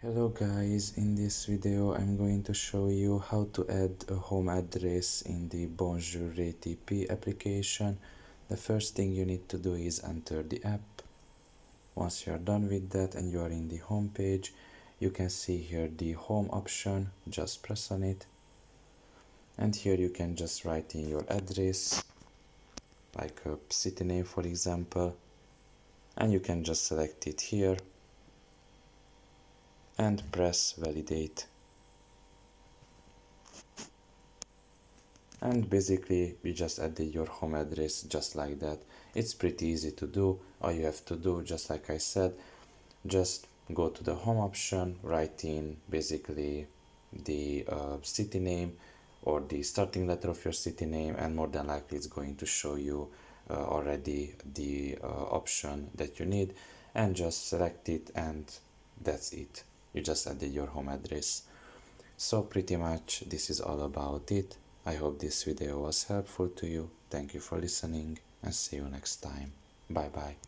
Hello guys, in this video I'm going to show you how to add a home address in the Bonjour RATP application. The first thing you need to do is enter the app. Once you are done with that and you are in the home page, you can see here the home option. Just press on it and here you can just write in your address, like a city name for example, and you can just select it here and press validate. And basically we just added your home address just like that. It's pretty easy to do. All you have to do, just like I said, just go to the home option, write in basically the city name or the starting letter of your city name, and more than likely it's going to show you already the option that you need, and just select it and that's it. You just added your home address. So pretty much this is all about it. I hope this video was helpful to you. Thank you for listening and see you next time. Bye bye.